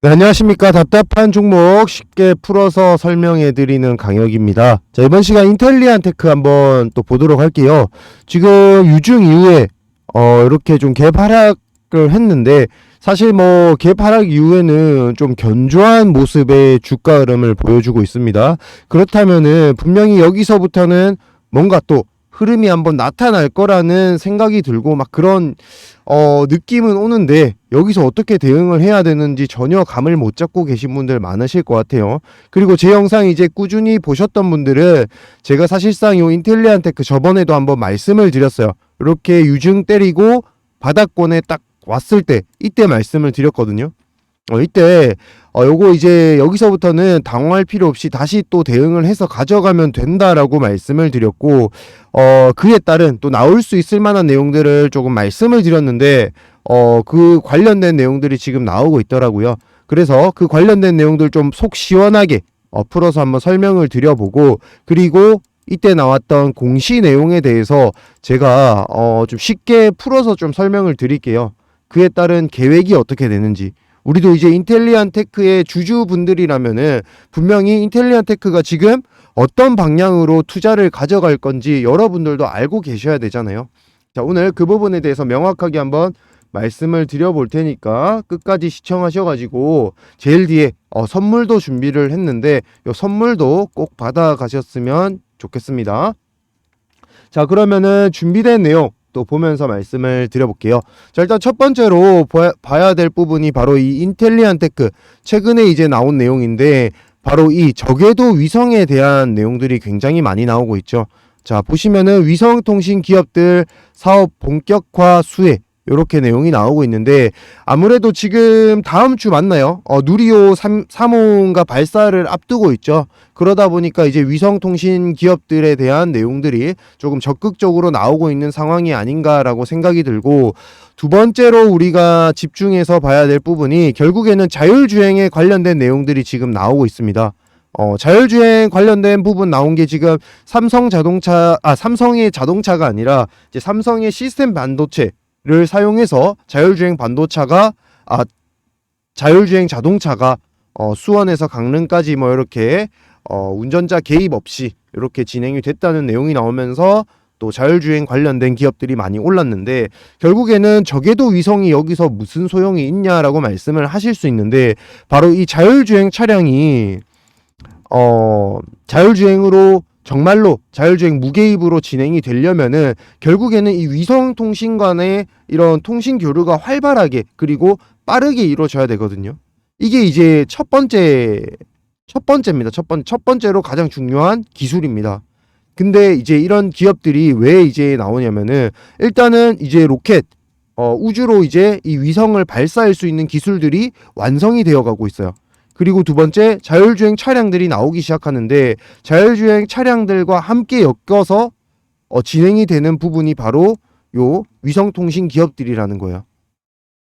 네, 안녕하십니까. 답답한 종목 쉽게 풀어서 설명해 드리는 강혁입니다. 자, 이번 시간 인텔리안테크 한번 또 보도록 할게요. 지금 유중 이후에 이렇게 좀 개파락을 했는데, 사실 뭐 개파락 이후에는 좀 견조한 모습의 주가 흐름을 보여주고 있습니다. 그렇다면은 분명히 여기서부터는 뭔가 또 흐름이 한번 나타날 거라는 생각이 들고 막 그런 느낌은 오는데, 여기서 어떻게 대응을 해야 되는지 전혀 감을 못 잡고 계신 분들 많으실 것 같아요. 그리고 제 영상 이제 꾸준히 보셨던 분들은 제가 사실상 이 인텔리안테크 저번에도 한번 말씀을 드렸어요. 이렇게 유증 때리고 바닥권에 딱 왔을 때 이때 말씀을 드렸거든요. 이때 요거 이제 여기서부터는 당황할 필요 없이 다시 또 대응을 해서 가져가면 된다라고 말씀을 드렸고, 그에 따른 또 나올 수 있을 만한 내용들을 조금 말씀을 드렸는데, 그 관련된 내용들이 지금 나오고 있더라고요. 그래서 그 관련된 내용들 좀 속 시원하게 풀어서 한번 설명을 드려보고, 그리고 이때 나왔던 공시 내용에 대해서 제가 좀 쉽게 풀어서 좀 설명을 드릴게요. 그에 따른 계획이 어떻게 되는지. 우리도 이제 인텔리안테크의 주주분들이라면은 분명히 인텔리안테크가 지금 어떤 방향으로 투자를 가져갈 건지 여러분들도 알고 계셔야 되잖아요. 자, 오늘 그 부분에 대해서 명확하게 한번 말씀을 드려볼 테니까 끝까지 시청하셔가지고 제일 뒤에 선물도 준비를 했는데 이 선물도 꼭 받아 가셨으면 좋겠습니다. 자, 그러면은 준비된 내용 또 보면서 말씀을 드려볼게요. 자, 일단 첫 번째로 봐야 될 부분이 바로 이 인텔리안테크 최근에 이제 나온 내용인데, 바로 이 저궤도 위성에 대한 내용들이 굉장히 많이 나오고 있죠. 자, 보시면은 위성통신 기업들 사업 본격화 수혜, 이렇게 내용이 나오고 있는데, 아무래도 지금 다음 주 맞나요? 누리호 3호가 발사를 앞두고 있죠. 그러다 보니까 이제 위성통신 기업들에 대한 내용들이 조금 적극적으로 나오고 있는 상황이 아닌가라고 생각이 들고, 두 번째로 우리가 집중해서 봐야 될 부분이 결국에는 자율주행에 관련된 내용들이 지금 나오고 있습니다. 자율주행 관련된 부분 나온 게 지금 삼성의 자동차가 아니라 이제 삼성의 시스템 반도체를 사용해서 자율주행 자동차가 수원에서 강릉까지 뭐 이렇게 운전자 개입 없이 이렇게 진행이 됐다는 내용이 나오면서 또 자율주행 관련된 기업들이 많이 올랐는데, 결국에는 저궤도 위성이 여기서 무슨 소용이 있냐라고 말씀을 하실 수 있는데, 바로 이 자율주행 차량이 자율주행으로 정말로 자율주행 무개입으로 진행이 되려면은 결국에는 이 위성통신 간의 이런 통신 교류가 활발하게 그리고 빠르게 이루어져야 되거든요. 이게 이제 첫 번째입니다. 첫 번째로 가장 중요한 기술입니다. 근데 이제 이런 기업들이 왜 이제 나오냐면은, 일단은 이제 로켓 우주로 이제 이 위성을 발사할 수 있는 기술들이 완성이 되어 가고 있어요. 그리고 두 번째, 자율주행 차량들이 나오기 시작하는데, 자율주행 차량들과 함께 엮여서 진행이 되는 부분이 바로 요 위성통신 기업들이라는 거예요.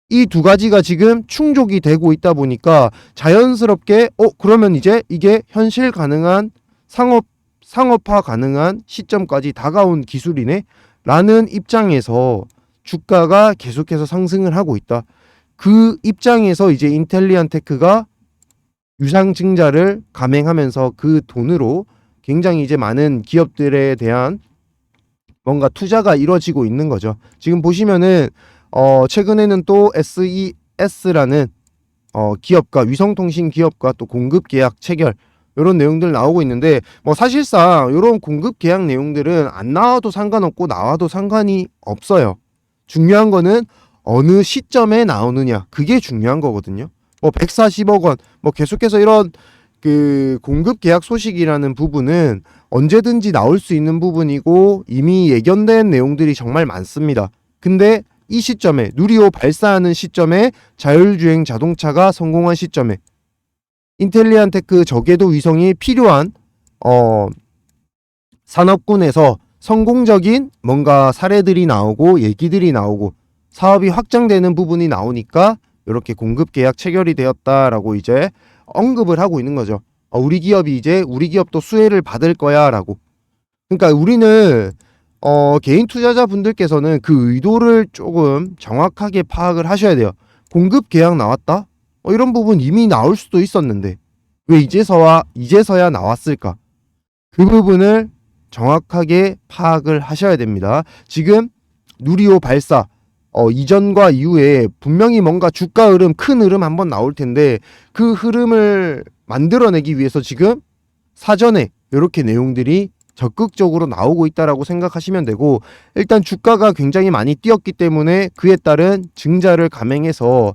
이 두 가지가 지금 충족이 되고 있다 보니까 자연스럽게 그러면 이제 이게 현실 가능한 상업화 가능한 시점까지 다가온 기술이네 라는 입장에서 주가가 계속해서 상승을 하고 있다. 그 입장에서 이제 인텔리안테크가 유상증자를 감행하면서 그 돈으로 굉장히 이제 많은 기업들에 대한 뭔가 투자가 이루어지고 있는 거죠. 지금 보시면은 최근에는 또 SES라는 기업과 위성통신 기업과 또 공급 계약 체결 이런 내용들 나오고 있는데, 뭐 사실상 이런 공급 계약 내용들은 안 나와도 상관없고 나와도 상관이 없어요. 중요한 거는 어느 시점에 나오느냐, 그게 중요한 거거든요. 뭐 140억 원, 뭐 계속해서 이런 그 공급 계약 소식이라는 부분은 언제든지 나올 수 있는 부분이고 이미 예견된 내용들이 정말 많습니다. 근데 이 시점에, 누리호 발사하는 시점에, 자율주행 자동차가 성공한 시점에 인텔리안테크 저궤도 위성이 필요한 산업군에서 성공적인 뭔가 사례들이 나오고 얘기들이 나오고 사업이 확장되는 부분이 나오니까 이렇게 공급 계약 체결이 되었다라고 이제 언급을 하고 있는 거죠. 우리 기업도 수혜를 받을 거야라고. 그러니까 우리는 개인 투자자분들께서는 그 의도를 조금 정확하게 파악을 하셔야 돼요. 공급 계약 나왔다? 이런 부분 이미 나올 수도 있었는데 왜 이제서야 나왔을까? 그 부분을 정확하게 파악을 하셔야 됩니다. 지금 누리호 발사 이전과 이후에 분명히 뭔가 주가 흐름, 큰 흐름 한번 나올 텐데 그 흐름을 만들어내기 위해서 지금 사전에 이렇게 내용들이 적극적으로 나오고 있다라고 생각하시면 되고, 일단 주가가 굉장히 많이 뛰었기 때문에 그에 따른 증자를 감행해서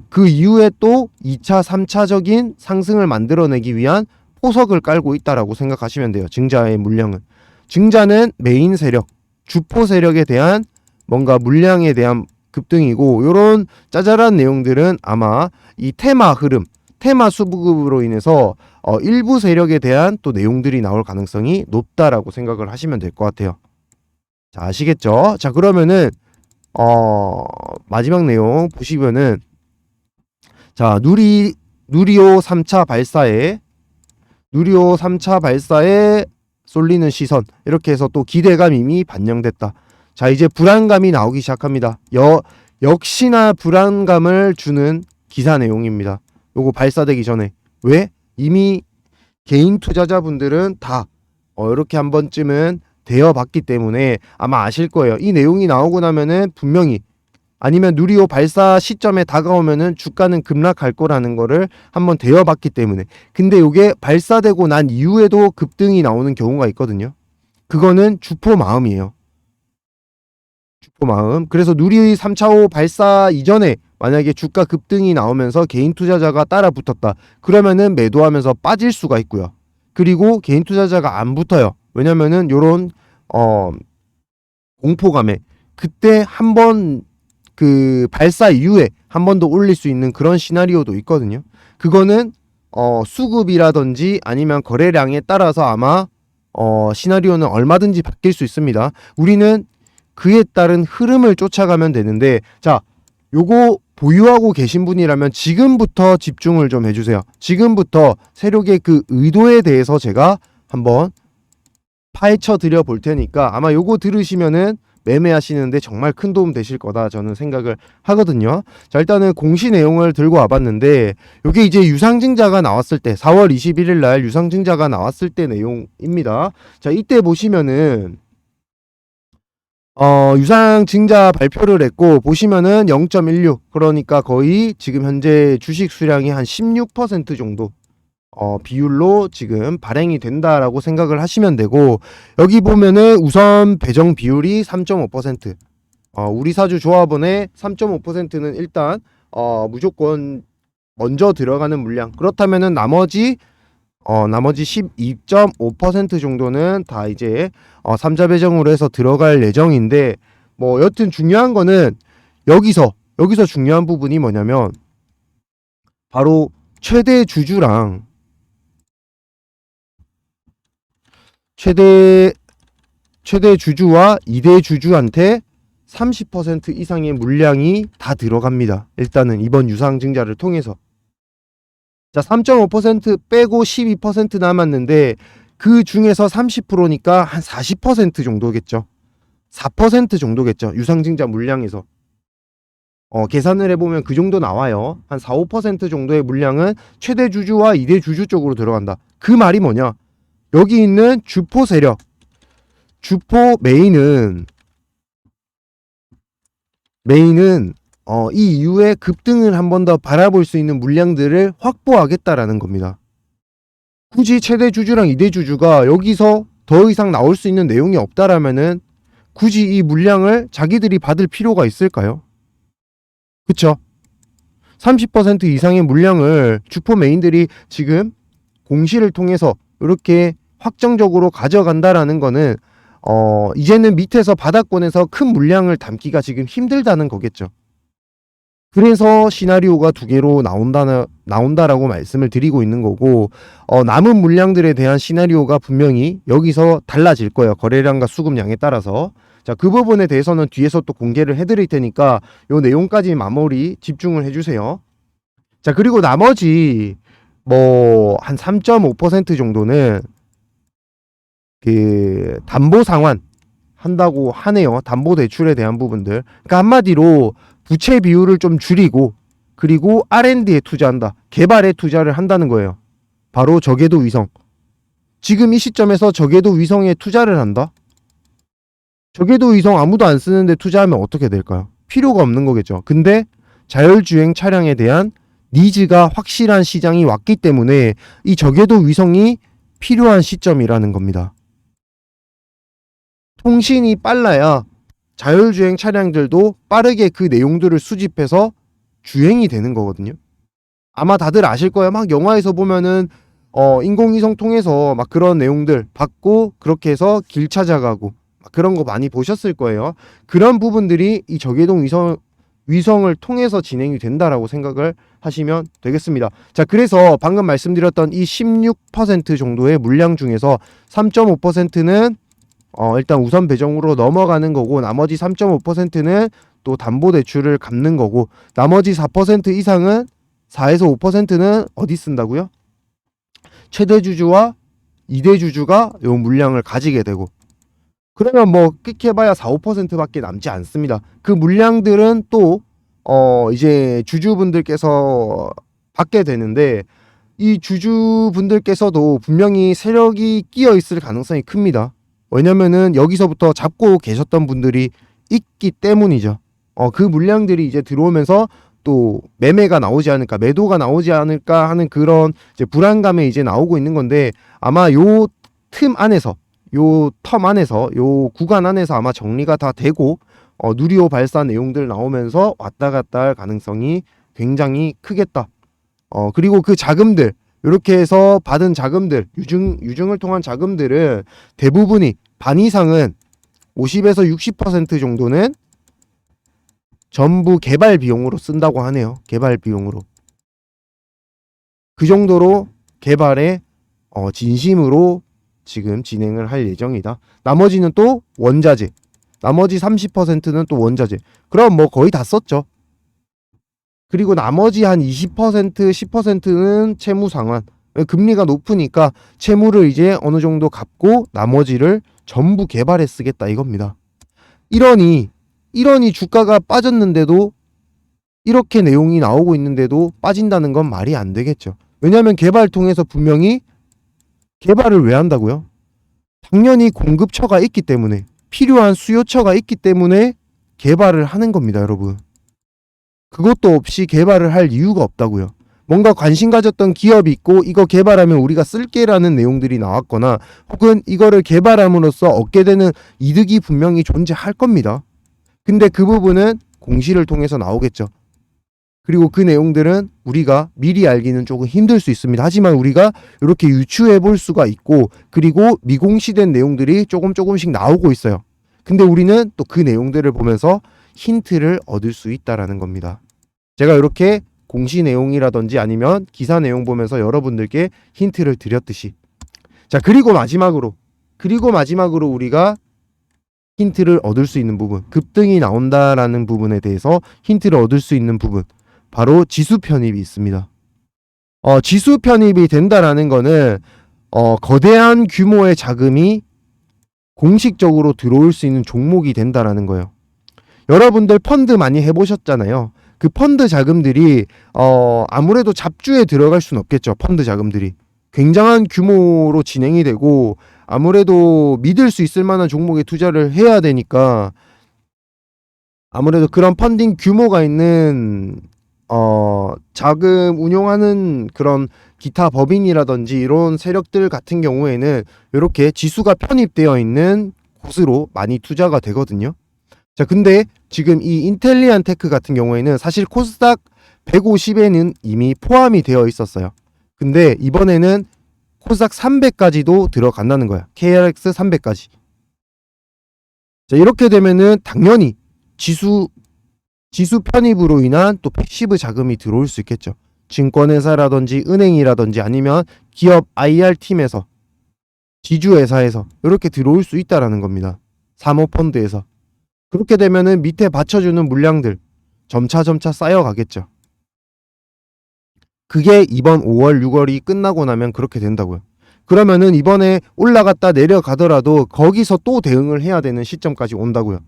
그 이후에 또 2차, 3차적인 상승을 만들어내기 위한 포석을 깔고 있다라고 생각하시면 돼요. 증자의 물량은. 증자는 메인 세력, 주포 세력에 대한 뭔가 물량에 대한 급등이고, 요런 짜잘한 내용들은 아마 이 테마 흐름, 테마 수급으로 인해서 일부 세력에 대한 또 내용들이 나올 가능성이 높다라고 생각을 하시면 될 것 같아요. 자, 아시겠죠? 자, 그러면은 마지막 내용 보시면은, 자, 누리호 3차 발사에 쏠리는 시선, 이렇게 해서 또 기대감 이미 반영됐다. 자, 이제 불안감이 나오기 시작합니다. 역시나 불안감을 주는 기사 내용입니다. 요거 발사되기 전에. 왜? 이미 개인 투자자분들은 다 이렇게 한 번쯤은 되어봤기 때문에 아마 아실 거예요. 이 내용이 나오고 나면은 분명히, 아니면 누리호 발사 시점에 다가오면은 주가는 급락할 거라는 거를 한번 되어봤기 때문에. 근데 요게 발사되고 난 이후에도 급등이 나오는 경우가 있거든요. 그거는 주포 마음이에요. 주포 마음. 그래서 누리 3차호 발사 이전에 만약에 주가 급등이 나오면서 개인 투자자가 따라 붙었다. 그러면은 매도하면서 빠질 수가 있고요. 그리고 개인 투자자가 안 붙어요. 왜냐면은 요런 공포감에 그때 한번 그 발사 이후에 한 번 더 올릴 수 있는 그런 시나리오도 있거든요. 그거는 수급이라든지 아니면 거래량에 따라서 아마 시나리오는 얼마든지 바뀔 수 있습니다. 우리는 그에 따른 흐름을 쫓아가면 되는데, 자, 요거 보유하고 계신 분이라면 지금부터 집중을 좀 해주세요. 지금부터 세력의 그 의도에 대해서 제가 한번 파헤쳐 드려 볼 테니까 아마 요거 들으시면은 매매하시는데 정말 큰 도움 되실 거다 저는 생각을 하거든요. 자, 일단은 공시 내용을 들고 와봤는데, 요게 이제 유상증자가 나왔을 때 4월 21일 날 유상증자가 나왔을 때 내용입니다. 자, 이때 보시면은 유상증자 발표를 했고, 보시면은 0.16, 그러니까 거의 지금 현재 주식 수량이 한 16% 정도 비율로 지금 발행이 된다라고 생각을 하시면 되고, 여기 보면은 우선 배정 비율이 3.5%, 우리 사주 조합원의 3.5%는 일단 무조건 먼저 들어가는 물량. 그렇다면은 나머지 12.5% 정도는 다 이제 3자 배정으로 해서 들어갈 예정인데, 뭐 여튼 중요한 거는 여기서 중요한 부분이 뭐냐면 바로 최대 주주와 2대 주주한테 30% 이상의 물량이 다 들어갑니다. 일단은 이번 유상증자를 통해서. 자, 3.5% 빼고 12% 남았는데 그 중에서 30%니까 한 40% 정도겠죠. 4% 정도겠죠. 유상증자 물량에서. 계산을 해보면 그 정도 나와요. 한 4, 5% 정도의 물량은 최대 주주와 2대 주주 쪽으로 들어간다. 그 말이 뭐냐? 여기 있는 주포 세력, 주포 메인은 이 이후에 급등을 한 번 더 바라볼 수 있는 물량들을 확보하겠다라는 겁니다. 굳이 최대 주주랑 2대 주주가 여기서 더 이상 나올 수 있는 내용이 없다라면은 굳이 이 물량을 자기들이 받을 필요가 있을까요? 그쵸? 30% 이상의 물량을 주포 메인들이 지금 공시를 통해서 이렇게 확정적으로 가져간다라는 거는 이제는 밑에서 바닥권에서 큰 물량을 담기가 지금 힘들다는 거겠죠. 그래서 시나리오가 두 개로 나온다라고 말씀을 드리고 있는 거고, 남은 물량들에 대한 시나리오가 분명히 여기서 달라질 거예요. 거래량과 수급량에 따라서. 자, 그 부분에 대해서는 뒤에서 또 공개를 해드릴 테니까 요 내용까지 마무리 집중을 해주세요. 자, 그리고 나머지 뭐 한 3.5% 정도는 그 담보 상환 한다고 하네요. 담보 대출에 대한 부분들. 그러니까 한마디로 부채 비율을 좀 줄이고 그리고 R&D에 투자한다. 개발에 투자를 한다는 거예요. 바로 저궤도 위성. 지금 이 시점에서 저궤도 위성에 투자를 한다? 저궤도 위성 아무도 안 쓰는데 투자하면 어떻게 될까요? 필요가 없는 거겠죠. 근데 자율주행 차량에 대한 니즈가 확실한 시장이 왔기 때문에 이 저궤도 위성이 필요한 시점이라는 겁니다. 통신이 빨라야 자율주행 차량들도 빠르게 그 내용들을 수집해서 주행이 되는 거거든요. 아마 다들 아실 거예요. 막 영화에서 보면은 인공위성 통해서 막 그런 내용들 받고 그렇게 해서 길 찾아가고 막 그런 거 많이 보셨을 거예요. 그런 부분들이 이 저궤도 위성을 통해서 진행이 된다라고 생각을 하시면 되겠습니다. 자, 그래서 방금 말씀드렸던 이 16% 정도의 물량 중에서 3.5%는 일단 우선 배정으로 넘어가는 거고, 나머지 3.5%는 또 담보대출을 갚는 거고, 나머지 4% 이상은 4에서 5%는 어디 쓴다고요? 최대 주주와 2대 주주가 요 물량을 가지게 되고, 그러면 뭐 끽해봐야 4, 5%밖에 남지 않습니다. 그 물량들은 또 이제 주주분들께서 받게 되는데, 이 주주분들께서도 분명히 세력이 끼어 있을 가능성이 큽니다. 왜냐면은 여기서부터 잡고 계셨던 분들이 있기 때문이죠. 그 물량들이 이제 들어오면서 또 매매가 나오지 않을까, 매도가 나오지 않을까 하는 그런 이제 불안감에 이제 나오고 있는 건데, 아마 요 틈 안에서, 요 텀 안에서, 요 구간 안에서 아마 정리가 다 되고 누리호 발사 내용들 나오면서 왔다 갔다 할 가능성이 굉장히 크겠다. 그리고 그 자금들, 이렇게 해서 받은 자금들, 유증을 통한 자금들은 대부분이 반 이상은 50에서 60% 정도는 전부 개발 비용으로 쓴다고 하네요. 개발 비용으로. 그 정도로 개발에 진심으로 지금 진행을 할 예정이다. 나머지는 또 원자재. 나머지 30%는 또 원자재. 그럼 뭐 거의 다 썼죠. 그리고 나머지 한 20%, 10%는 채무 상환. 금리가 높으니까 채무를 이제 어느 정도 갚고 나머지를 전부 개발에 쓰겠다 이겁니다. 이러니 주가가 빠졌는데도, 이렇게 내용이 나오고 있는데도 빠진다는 건 말이 안 되겠죠. 왜냐하면 개발 통해서 분명히 개발을 왜 한다고요? 당연히 공급처가 있기 때문에, 필요한 수요처가 있기 때문에 개발을 하는 겁니다, 여러분. 그것도 없이 개발을 할 이유가 없다고요. 뭔가 관심 가졌던 기업이 있고 이거 개발하면 우리가 쓸게라는 내용들이 나왔거나, 혹은 이거를 개발함으로써 얻게 되는 이득이 분명히 존재할 겁니다. 근데 그 부분은 공시를 통해서 나오겠죠. 그리고 그 내용들은 우리가 미리 알기는 조금 힘들 수 있습니다. 하지만 우리가 이렇게 유추해 볼 수가 있고, 그리고 미공시된 내용들이 조금씩 나오고 있어요. 근데 우리는 또 그 내용들을 보면서 힌트를 얻을 수 있다라는 겁니다. 제가 이렇게 공시 내용이라든지 아니면 기사 내용 보면서 여러분들께 힌트를 드렸듯이. 자, 그리고 마지막으로 우리가 힌트를 얻을 수 있는 부분, 급등이 나온다라는 부분에 대해서 힌트를 얻을 수 있는 부분, 바로 지수 편입이 있습니다. 지수 편입이 된다라는 거는 거대한 규모의 자금이 공식적으로 들어올 수 있는 종목이 된다라는 거예요. 여러분들 펀드 많이 해보셨잖아요. 그 펀드 자금들이 아무래도 잡주에 들어갈 수는 없겠죠. 펀드 자금들이 굉장한 규모로 진행이 되고, 아무래도 믿을 수 있을 만한 종목에 투자를 해야 되니까, 아무래도 그런 펀딩 규모가 있는 자금 운용하는 그런 기타 법인이라든지 이런 세력들 같은 경우에는 이렇게 지수가 편입되어 있는 곳으로 많이 투자가 되거든요. 자, 근데 지금 이 인텔리안 테크 같은 경우에는 사실 코스닥 150에는 이미 포함이 되어 있었어요. 근데 이번에는 코스닥 300까지도 들어간다는 거야. KRX 300까지. 자, 이렇게 되면은 당연히 지수 편입으로 인한 또 패시브 자금이 들어올 수 있겠죠. 증권회사라든지 은행이라든지 아니면 기업 IR팀에서, 지주회사에서 이렇게 들어올 수 있다라는 겁니다. 사모펀드에서. 그렇게 되면은 밑에 받쳐주는 물량들 점차 쌓여가겠죠. 그게 이번 5월, 6월이 끝나고 나면 그렇게 된다고요. 그러면은 이번에 올라갔다 내려가더라도 거기서 또 대응을 해야 되는 시점까지 온다고요.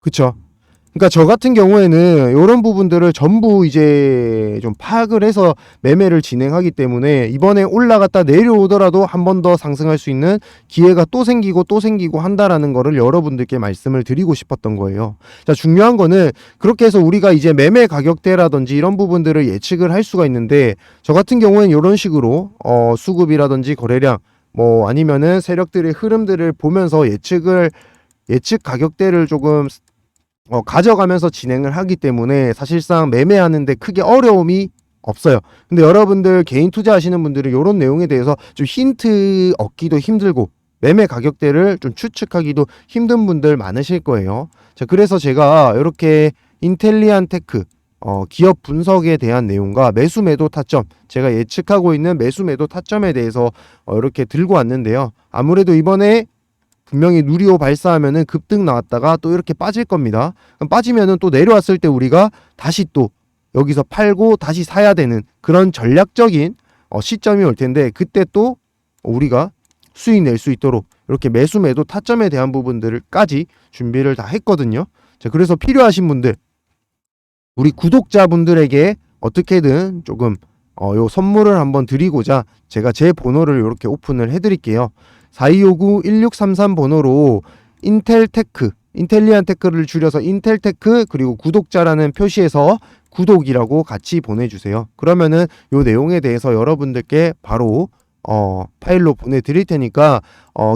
그쵸? 그러니까 저 같은 경우에는 요런 부분들을 전부 이제 좀 파악을 해서 매매를 진행하기 때문에 이번에 올라갔다 내려오더라도 한 번 더 상승할 수 있는 기회가 또 생기고 한다라는 거를 여러분들께 말씀을 드리고 싶었던 거예요. 자, 중요한 거는 그렇게 해서 우리가 이제 매매 가격대라든지 이런 부분들을 예측을 할 수가 있는데, 저 같은 경우에는 요런 식으로 수급이라든지 거래량 뭐 아니면은 세력들의 흐름들을 보면서 예측 가격대를 조금 가져가면서 진행을 하기 때문에 사실상 매매하는데 크게 어려움이 없어요. 근데 여러분들 개인 투자하시는 분들은 이런 내용에 대해서 좀 힌트 얻기도 힘들고 매매 가격대를 좀 추측하기도 힘든 분들 많으실 거예요. 자, 그래서 제가 이렇게 인텔리안 테크 기업 분석에 대한 내용과 매수 매도 타점, 제가 예측하고 있는 매수 매도 타점에 대해서 이렇게 들고 왔는데요. 아무래도 이번에 분명히 누리호 발사하면은 급등 나왔다가 또 이렇게 빠질 겁니다. 그럼 빠지면은 또 내려왔을 때 우리가 다시 또 여기서 팔고 다시 사야 되는 그런 전략적인 시점이 올 텐데, 그때 또 우리가 수익 낼 수 있도록 이렇게 매수 매도 타점에 대한 부분들까지 준비를 다 했거든요. 자, 그래서 필요하신 분들, 우리 구독자분들에게 어떻게든 조금 요 선물을 한번 드리고자 제가 제 번호를 이렇게 오픈을 해드릴게요. 4259-1633 번호로 인텔테크, 인텔리안 테크를 줄여서 인텔테크 그리고 구독자라는 표시에서 구독이라고 같이 보내주세요. 그러면은 요 내용에 대해서 여러분들께 바로 파일로 보내드릴 테니까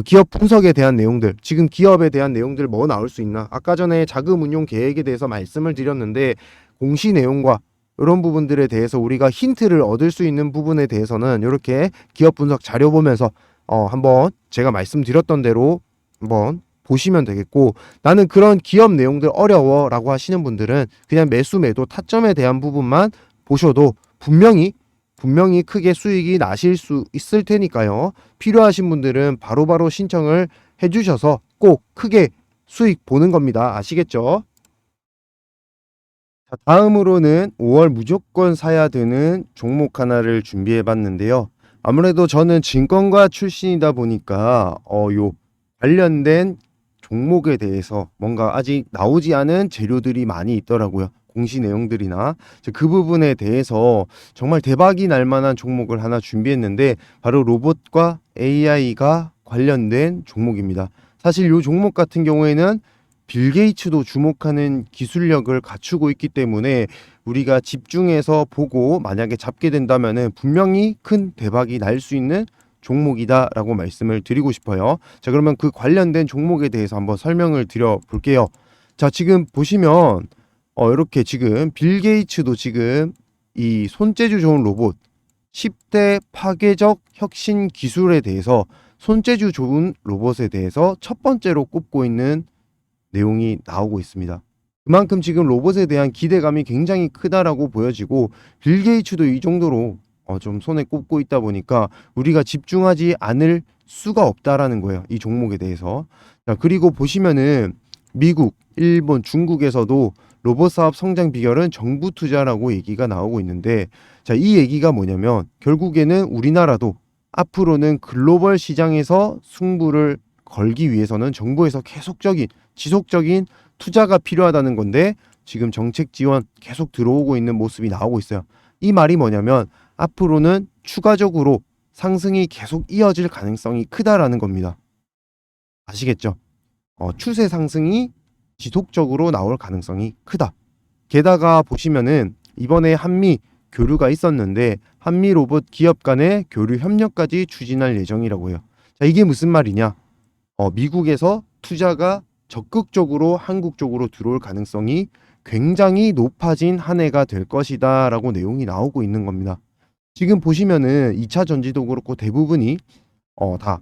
기업 분석에 대한 내용들, 지금 기업에 대한 내용들 뭐 나올 수 있나, 아까 전에 자금 운용 계획에 대해서 말씀을 드렸는데 공시 내용과 이런 부분들에 대해서 우리가 힌트를 얻을 수 있는 부분에 대해서는 이렇게 기업 분석 자료 보면서 한번 제가 말씀드렸던 대로 한번 보시면 되겠고, 나는 그런 기업 내용들 어려워 라고 하시는 분들은 그냥 매수 매도 타점에 대한 부분만 보셔도 분명히 크게 수익이 나실 수 있을 테니까요. 필요하신 분들은 바로바로 신청을 해주셔서 꼭 크게 수익 보는 겁니다. 아시겠죠? 자, 다음으로는 5월 무조건 사야 되는 종목 하나를 준비해 봤는데요. 아무래도 저는 증권가 출신이다 보니까 요 관련된 종목에 대해서 뭔가 아직 나오지 않은 재료들이 많이 있더라고요. 공시 내용들이나 그 부분에 대해서 정말 대박이 날 만한 종목을 하나 준비했는데, 바로 로봇과 AI가 관련된 종목입니다. 사실 이 종목 같은 경우에는 빌 게이츠도 주목하는 기술력을 갖추고 있기 때문에 우리가 집중해서 보고 만약에 잡게 된다면은 분명히 큰 대박이 날 수 있는 종목이다 라고 말씀을 드리고 싶어요. 자, 그러면 그 관련된 종목에 대해서 한번 설명을 드려 볼게요. 자, 지금 보시면 이렇게 지금 빌 게이츠도 지금 이 손재주 좋은 로봇 10대 파괴적 혁신 기술에 대해서, 손재주 좋은 로봇에 대해서 첫 번째로 꼽고 있는 내용이 나오고 있습니다. 그만큼 지금 로봇에 대한 기대감이 굉장히 크다라고 보여지고, 빌 게이츠도 이 정도로 좀 손에 꼽고 있다 보니까 우리가 집중하지 않을 수가 없다라는 거예요, 이 종목에 대해서. 자, 그리고 보시면은 미국, 일본, 중국에서도 로봇 사업 성장 비결은 정부 투자라고 얘기가 나오고 있는데, 자, 이 얘기가 뭐냐면 결국에는 우리나라도 앞으로는 글로벌 시장에서 승부를 걸기 위해서는 정부에서 계속적인 지속적인 투자가 필요하다는 건데, 지금 정책 지원 계속 들어오고 있는 모습이 나오고 있어요. 이 말이 뭐냐면 앞으로는 추가적으로 상승이 계속 이어질 가능성이 크다라는 겁니다. 아시겠죠? 추세 상승이 지속적으로 나올 가능성이 크다. 게다가 보시면은 이번에 한미 교류가 있었는데 한미 로봇 기업 간의 교류 협력까지 추진할 예정이라고 해요. 자, 이게 무슨 말이냐? 미국에서 투자가 적극적으로 한국 쪽으로 들어올 가능성이 굉장히 높아진 한 해가 될 것이다 라고 내용이 나오고 있는 겁니다. 지금 보시면은 2차 전지도 그렇고 대부분이 다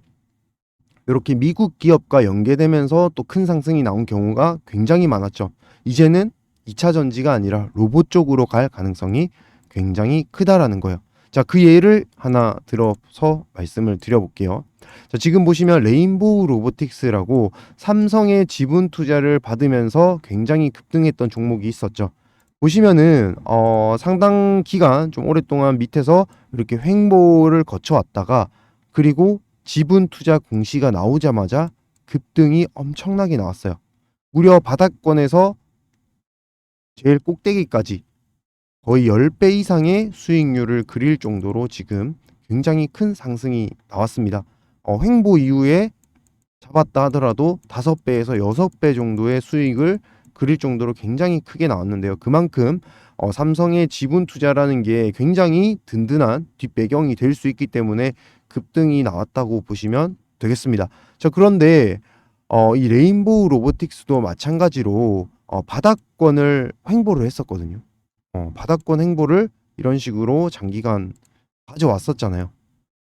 이렇게 미국 기업과 연계되면서 또 큰 상승이 나온 경우가 굉장히 많았죠. 이제는 2차 전지가 아니라 로봇 쪽으로 갈 가능성이 굉장히 크다라는 거예요. 자, 그 예를 하나 들어서 말씀을 드려볼게요. 자, 지금 보시면 레인보우 로보틱스라고 삼성의 지분 투자를 받으면서 굉장히 급등했던 종목이 있었죠. 보시면은 상당 기간 좀 오랫동안 밑에서 이렇게 횡보를 거쳐왔다가, 그리고 지분 투자 공시가 나오자마자 급등이 엄청나게 나왔어요. 무려 바닥권에서 제일 꼭대기까지 거의 10배 이상의 수익률을 그릴 정도로 지금 굉장히 큰 상승이 나왔습니다. 횡보 이후에 잡았다 하더라도 5배에서 6배 정도의 수익을 그릴 정도로 굉장히 크게 나왔는데요. 그만큼 삼성의 지분 투자라는 게 굉장히 든든한 뒷배경이 될 수 있기 때문에 급등이 나왔다고 보시면 되겠습니다. 자, 그런데 이 레인보우 로보틱스도 마찬가지로 바닥권을 횡보를 했었거든요. 바닥권 횡보를 이런 식으로 장기간 가져왔었잖아요.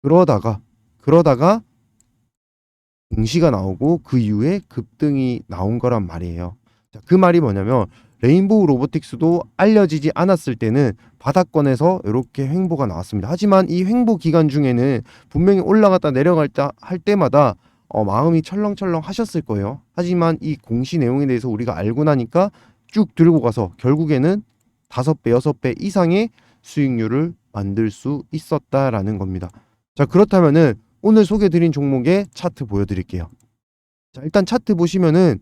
그러다가 공시가 나오고 그 이후에 급등이 나온 거란 말이에요. 자, 그 말이 뭐냐면 레인보우 로보틱스도 알려지지 않았을 때는 바닥권에서 이렇게 횡보가 나왔습니다. 하지만 이 횡보 기간 중에는 분명히 올라갔다 내려갔다 할 때마다 마음이 철렁철렁 하셨을 거예요. 하지만 이 공시 내용에 대해서 우리가 알고 나니까 쭉 들고 가서 결국에는 5배, 6배 이상의 수익률을 만들 수 있었다라는 겁니다. 자, 그렇다면은 오늘 소개드린 종목의 차트 보여드릴게요. 자, 일단 차트 보시면은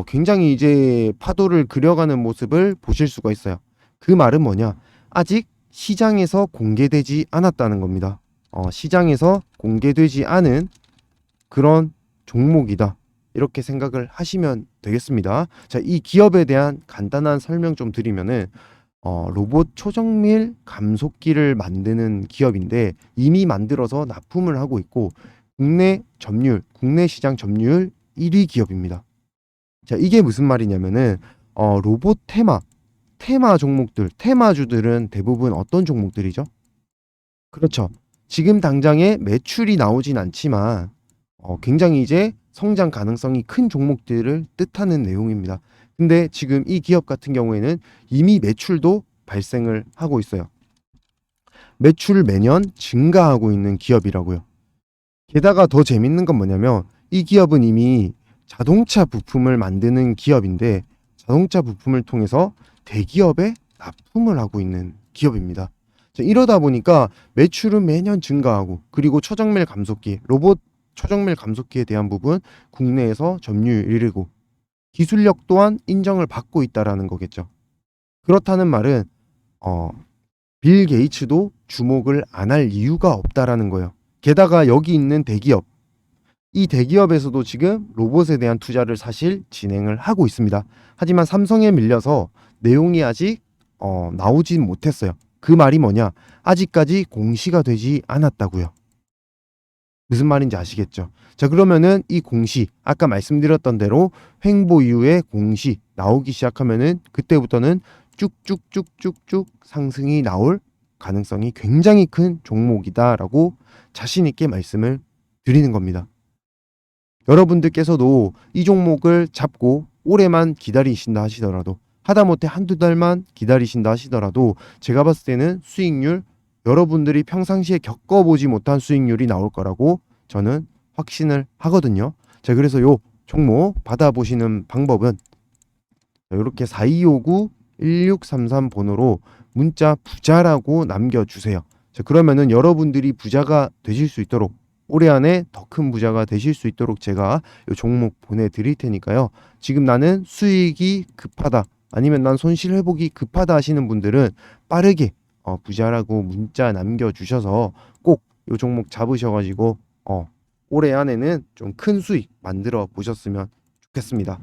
굉장히 이제 파도를 그려가는 모습을 보실 수가 있어요. 그 말은 뭐냐? 아직 시장에서 공개되지 않았다는 겁니다. 시장에서 공개되지 않은 그런 종목이다. 이렇게 생각을 하시면 되겠습니다. 자, 이 기업에 대한 간단한 설명 좀 드리면은 로봇 초정밀 감속기를 만드는 기업인데 이미 만들어서 납품을 하고 있고 국내 시장 점유율 1위 기업입니다. 자, 이게 무슨 말이냐면은 로봇 테마 종목들, 테마주들은 대부분 어떤 종목들이죠? 그렇죠. 지금 당장에 매출이 나오진 않지만 굉장히 이제 성장 가능성이 큰 종목들을 뜻하는 내용입니다. 근데 지금 이 기업 같은 경우에는 이미 매출도 발생을 하고 있어요. 매출 매년 증가하고 있는 기업이라고요. 게다가 더 재밌는 건 뭐냐면 이 기업은 이미 자동차 부품을 만드는 기업인데 자동차 부품을 통해서 대기업에 납품을 하고 있는 기업입니다. 자, 이러다 보니까 매출은 매년 증가하고 그리고 초정밀 감속기, 로봇 초정밀 감속기에 대한 부분 국내에서 점유율 1위고 기술력 또한 인정을 받고 있다라는 거겠죠. 그렇다는 말은 빌 게이츠도 주목을 안 할 이유가 없다라는 거예요. 게다가 여기 있는 대기업, 이 대기업에서도 지금 로봇에 대한 투자를 사실 진행을 하고 있습니다. 하지만 삼성에 밀려서 내용이 아직 나오진 못했어요. 그 말이 뭐냐? 아직까지 공시가 되지 않았다고요. 무슨 말인지 아시겠죠? 자, 그러면은 이 공시, 아까 말씀드렸던 대로 횡보 이후에 공시 나오기 시작하면은 그때부터는 쭉쭉쭉쭉쭉 상승이 나올 가능성이 굉장히 큰 종목이다라고 자신 있게 말씀을 드리는 겁니다. 여러분들께서도 이 종목을 잡고 올해만 기다리신다 하시더라도 하다못해 한두 달만 기다리신다 하시더라도 제가 봤을 때는 수익률 여러분들이 평상시에 겪어보지 못한 수익률이 나올 거라고 저는 확신을 하거든요. 자, 그래서 요 종목 받아보시는 방법은 이렇게 4259-1633 번호로 문자 부자라고 남겨주세요. 자, 그러면은 여러분들이 부자가 되실 수 있도록 올해 안에 더 큰 부자가 되실 수 있도록 제가 이 종목 보내드릴 테니까요. 지금 나는 수익이 급하다 아니면 난 손실 회복이 급하다 하시는 분들은 빠르게 부자라고 문자 남겨주셔서 꼭 이 종목 잡으셔가지고 올해 안에는 좀 큰 수익 만들어 보셨으면 좋겠습니다.